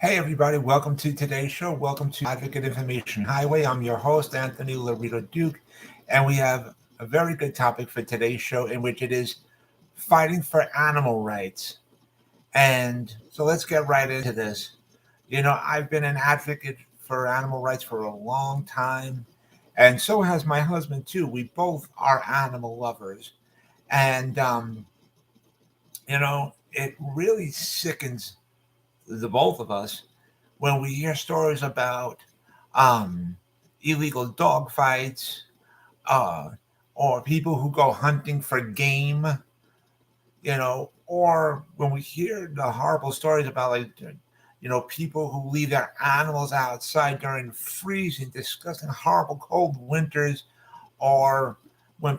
Hey, everybody, welcome to today's show. Welcome to Advocate Information Highway. I'm your host, Anthony Lorito-Duke, and we have a very good topic for today's show, in which it is fighting for animal rights. And so let's get right into this. I've been an advocate for animal rights for a long time, and so has my husband, too. We both are animal lovers. And, it really sickens the both of us when we hear stories about um, illegal dog fights, uh, or people who go hunting for game, or when we hear the horrible stories about, like, people who leave their animals outside during freezing, disgusting, horrible cold winters, or when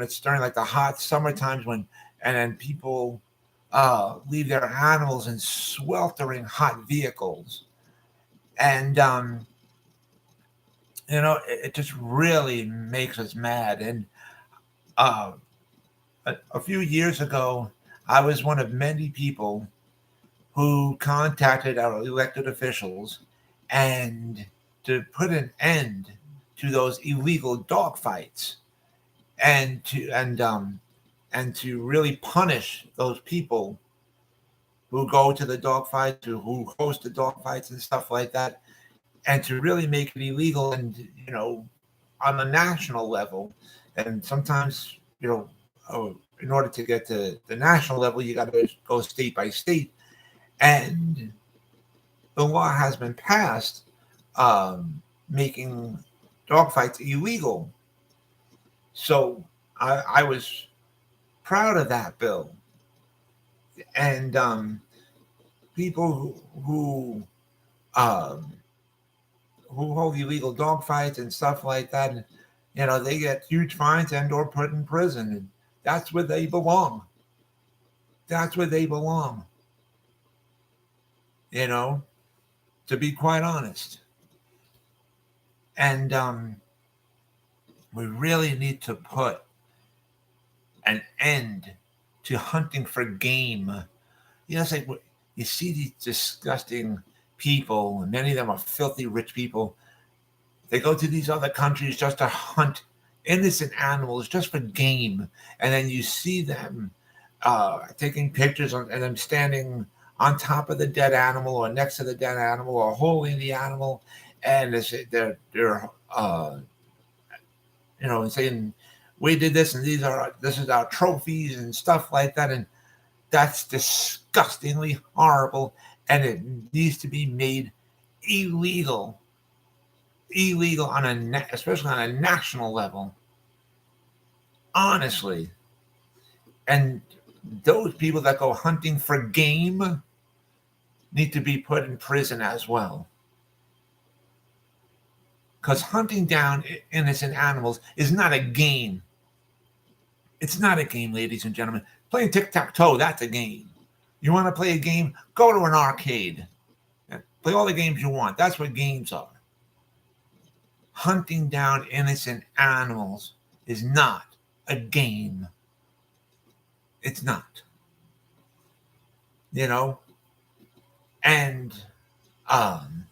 it's during, like, the hot summer times, and then people leave their animals in sweltering hot vehicles. And it just really makes us mad. And uh, a few years ago, I was one of many people who contacted our elected officials and to put an end to those illegal dog fights, and to really punish those people who go to the dog fights, who host the dog fights and stuff like that, and to really make it illegal, and on a national level. And sometimes, in order to get to the national level, you got to go state by state. And the law has been passed, making dog fights illegal. So I was proud of that bill. And people um, who hold illegal dog fights and stuff like that, they get huge fines and or put in prison. And that's where they belong. That's where they belong. You know, to be quite honest. And we really need to put an end to hunting for game. It's like you see these disgusting people, and many of them are filthy rich people. They go to these other countries just to hunt innocent animals just for game. And then you see them taking pictures and them standing on top of the dead animal or next to the dead animal or holding the animal. And they're saying, we did this, and this is our trophies and stuff like that. And that's disgustingly horrible, and it needs to be made illegal, especially on a national level. Honestly, and those people that go hunting for game need to be put in prison as well. Because hunting down innocent animals is not a game. It's not a game, ladies and gentlemen. Playing tic-tac-toe, that's a game. You want to play a game? Go to an arcade. Play all the games you want. That's what games are. Hunting down innocent animals is not a game. It's not. And, um,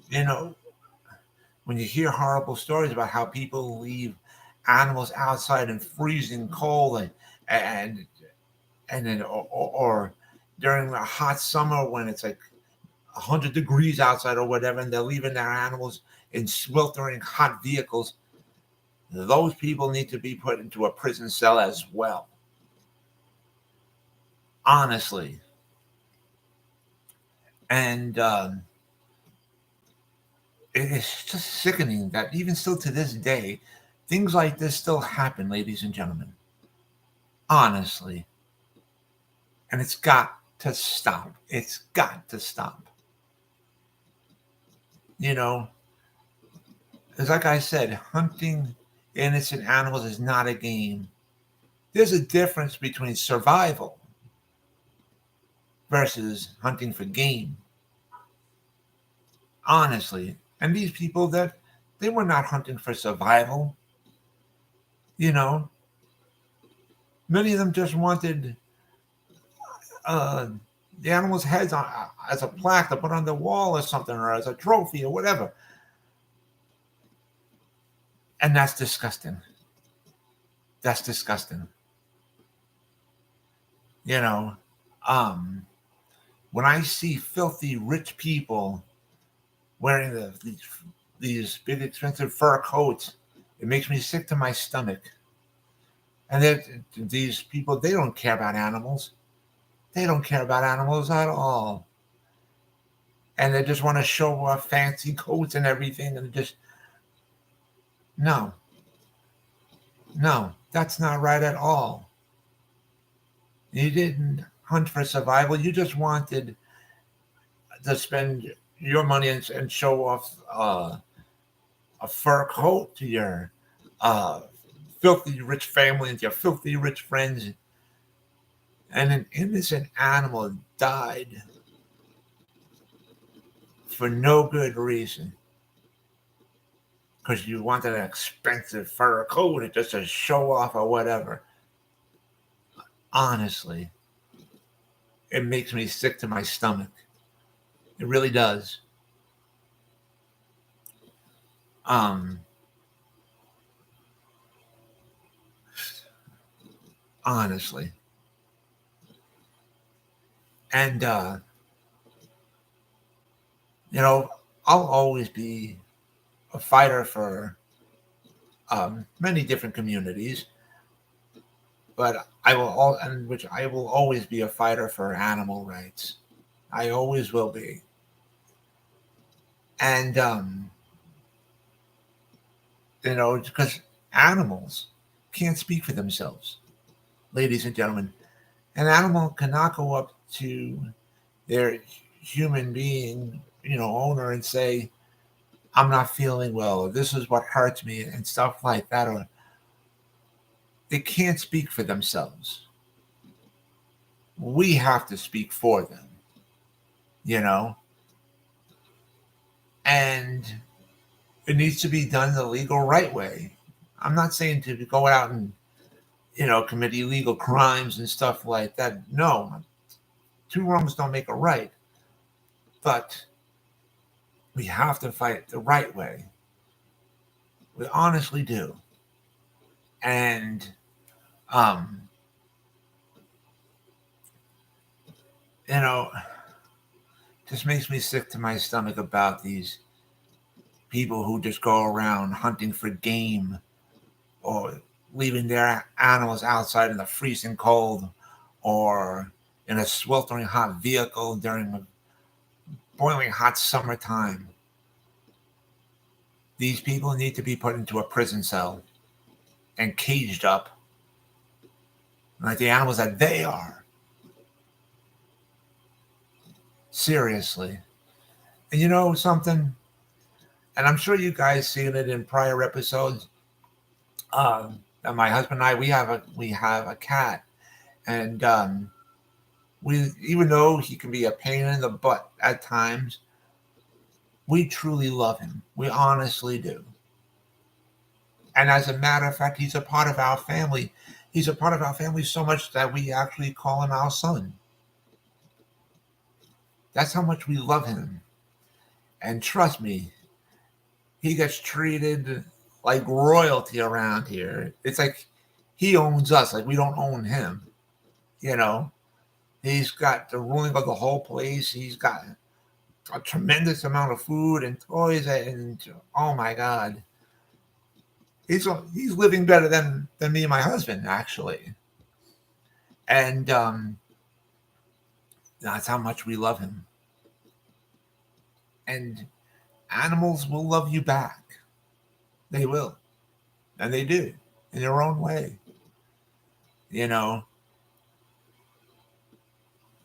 you know, when you hear horrible stories about how people leave animals outside in freezing cold, and then or during a hot summer when it's like 100 degrees outside or whatever, and they're leaving their animals in sweltering hot vehicles, those people need to be put into a prison cell as well. Honestly. And it's just sickening that even still to this day, things like this still happen, ladies and gentlemen. Honestly. And it's got to stop. It's got to stop. It's like I said, hunting innocent animals is not a game. There's a difference between survival versus hunting for game. Honestly. And these people, that they were not hunting for survival. Many of them just wanted the animals' heads on as a plaque to put on the wall or something, or as a trophy or whatever. And that's disgusting. That's disgusting. You know, um, when I see filthy rich people wearing these big expensive fur coats, it makes me sick to my stomach. And these people, they don't care about animals. They don't care about animals at all. And they just want to show off fancy coats and everything. And just, no, no, that's not right at all. You didn't hunt for survival. You just wanted to spend your money and show off a fur coat to your uh, filthy rich family and your filthy rich friends. And an innocent animal died for no good reason because you wanted an expensive fur coat just to show off or whatever. Honestly, it makes me sick to my stomach. It really does. Um, Honestly. And you know, I'll always be a fighter for many different communities, but I will always be a fighter for animal rights. I always will be. And you know, because animals can't speak for themselves, ladies and gentlemen. An animal cannot go up to their human being, owner and say, "I'm not feeling well," or "This is what hurts me," and stuff like that. Or they can't speak for themselves. We have to speak for them, you know, and it needs to be done the legal right way. I'm not saying to go out and commit illegal crimes and stuff like that. No, two wrongs don't make a right, but we have to fight the right way. We honestly do. And um, you know, just makes me sick to my stomach about these people who just go around hunting for game or leaving their animals outside in the freezing cold or in a sweltering hot vehicle during a boiling hot summertime. These people need to be put into a prison cell and caged up like the animals that they are. Seriously. And you know something? And I'm sure you guys seen it in prior episodes. And my husband and I, we have a cat, and we, even though he can be a pain in the butt at times, we truly love him. We honestly do. And as a matter of fact, he's a part of our family. He's a part of our family so much that we actually call him our son. That's how much we love him. And trust me, he gets treated like royalty around here. It's like he owns us, like we don't own him. You know, he's got the ruling of the whole place. He's got a tremendous amount of food and toys, and oh my God, he's living better than me and my husband actually. And that's how much we love him. And animals will love you back. They will, and they do in their own way. You know,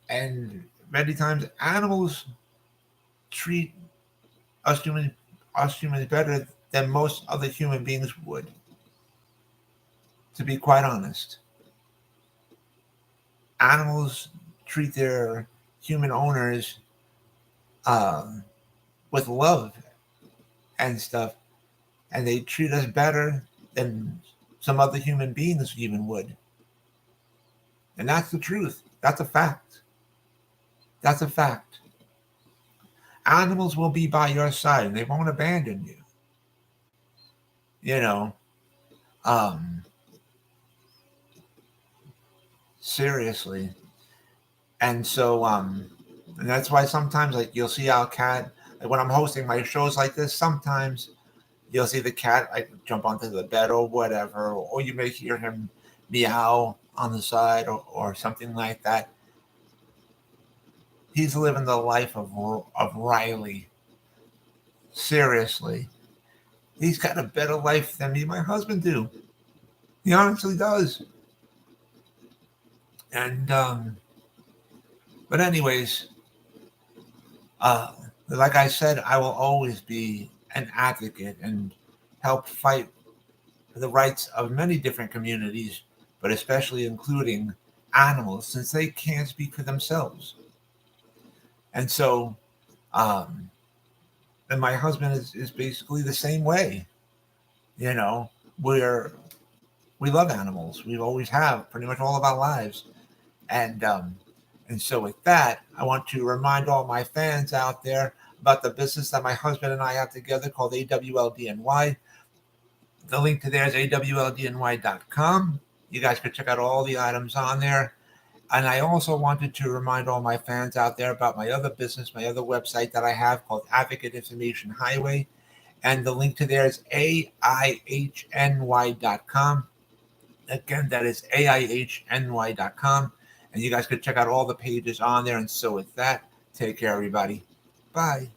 and many times animals treat us humans better than most other human beings would. To be quite honest, animals treat their human owners uh, with love and stuff, and they treat us better than some other human beings even would. And that's the truth. That's a fact. That's a fact. Animals will be by your side and they won't abandon you. You know, um, seriously. And so, and that's why sometimes, like, you'll see our cat, like when I'm hosting my shows like this, sometimes you'll see the cat like jump onto the bed or whatever, or you may hear him meow on the side or something like that. He's living the life of Riley. Seriously. He's got a better life than me and my husband do. He honestly does. And, but anyways, uh, like I said, I will always be an advocate and help fight for the rights of many different communities, but especially including animals, since they can't speak for themselves. And so, um, and my husband is basically the same way. You know, we're we love animals. We always have, pretty much all of our lives. And and so with that, I want to remind all my fans out there about the business that my husband and I have together called AWLDNY. The link to there is awldny.com. You guys can check out all the items on there. And I also wanted to remind all my fans out there about my other business, my other website that I have called Advocate Information Highway. And the link to there is AIHNY.com. Again, that is AIHNY.com. And you guys can check out all the pages on there. And so with that, take care, everybody. Bye.